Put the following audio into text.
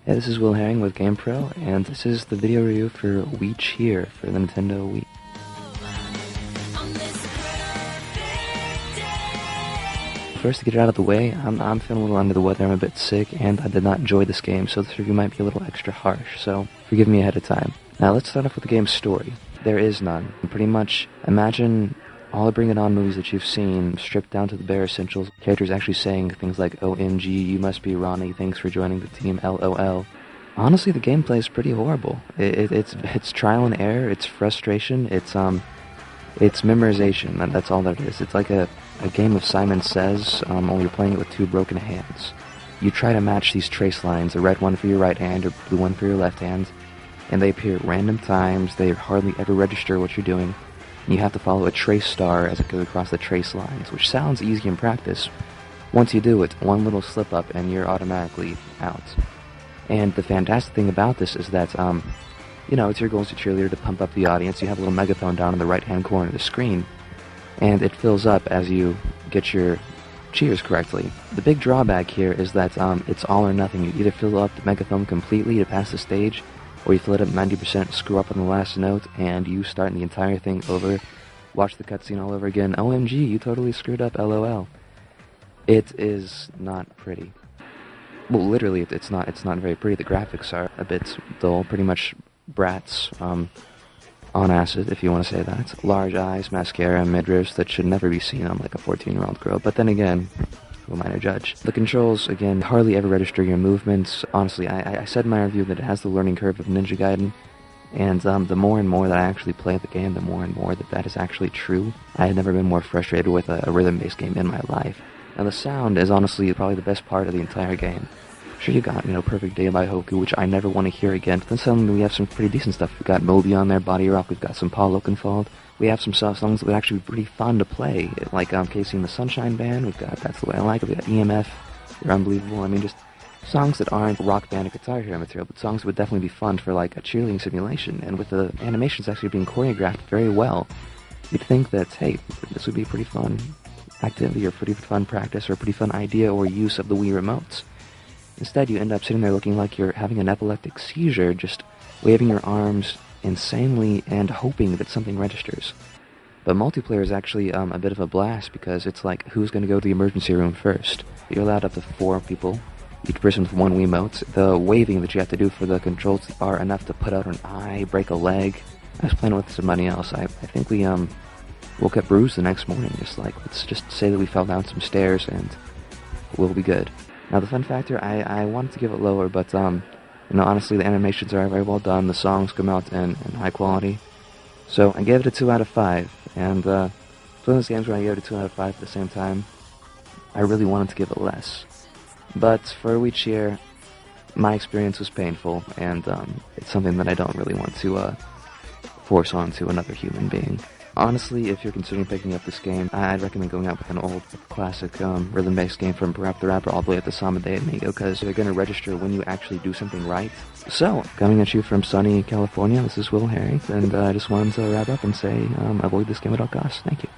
Hey, this is Will Herring with GamePro, and this is the video review for Wii Cheer for the Nintendo Wii. First, to get it out of the way, I'm feeling a little under the weather, I'm a bit sick, and I did not enjoy this game, so this review might be a little extra harsh, so forgive me ahead of time. Now, let's start off with the game's story. There is none. Pretty much, imagine all the Bring It On movies that you've seen, stripped down to the bare essentials. Characters actually saying things like, OMG, you must be Ronnie, thanks for joining the team, LOL. Honestly, the gameplay is pretty horrible. It's trial and error, it's frustration, it's memorization, that's all that it is. It's like a game of Simon Says, only you're playing it with two broken hands. You try to match these trace lines, a red one for your right hand, or blue one for your left hand, and they appear at random times, they hardly ever register what you're doing. You have to follow a trace star as it goes across the trace lines, which sounds easy in practice. Once you do it, one little slip up and you're automatically out. And the fantastic thing about this is that, it's your goal as a cheerleader to pump up the audience. You have a little megaphone down in the right-hand corner of the screen, and it fills up as you get your cheers correctly. The big drawback here is that it's all or nothing. You either fill up the megaphone completely to pass the stage, or you fill it up 90%, screw up on the last note, and you start the entire thing over, watch the cutscene all over again. OMG, you totally screwed up, LOL. It is not pretty. Well, literally, it's not very pretty. The graphics are a bit dull, pretty much brats, on acid, if you want to say that. Large eyes, mascara, midriffs that should never be seen on like a 14-year-old girl, but then again, who am I to judge? The controls, again, hardly ever register your movements. Honestly, I said in my review that it has the learning curve of Ninja Gaiden, and the more and more that I actually play the game, the more and more that is actually true. I had never been more frustrated with a rhythm-based game in my life. Now, the sound is honestly probably the best part of the entire game. Sure, you got, Perfect Day by Hoku, which I never want to hear again, but then suddenly we have some pretty decent stuff. We've got Moby on there, Body Rock, we've got some Paul Oakenfold. We have some songs that would actually be pretty fun to play, like Casey and the Sunshine Band, we've got That's the Way I Like It, we've got EMF, You're Unbelievable. Just songs that aren't rock band and Guitar Hero material, but songs that would definitely be fun for like a cheerleading simulation, and with the animations actually being choreographed very well, you'd think that, hey, this would be a pretty fun activity, or pretty fun practice, or a pretty fun idea or use of the Wii remotes. Instead, you end up sitting there looking like you're having an epileptic seizure, just waving your arms insanely and hoping that something registers. But multiplayer is actually a bit of a blast, because it's like, who's going to go to the emergency room first? You're allowed up to 4 people, each person with one Wiimote. The waving that you have to do for the controls are enough to put out an eye, break a leg. I was playing with somebody else. I think we woke up bruised the next morning, let's just say that we fell down some stairs and we'll be good. Now, the fun factor, I wanted to give it lower, but, honestly, the animations are very well done, the songs come out in high quality. So, I gave it a 2 out of 5, and, it's one of those games where I gave it a 2 out of 5 at the same time. I really wanted to give it less. But, for Wii Cheer, my experience was painful, and, it's something that I don't really want to, force onto another human being. Honestly, if you're considering picking up this game, I'd recommend going out with an old classic rhythm-based game from Parappa the Rapper all the way up to Samba de Amigo, because they're going to register when you actually do something right. So, coming at you from sunny California, this is Will Herring, and I just wanted to wrap up and say, avoid this game at all costs. Thank you.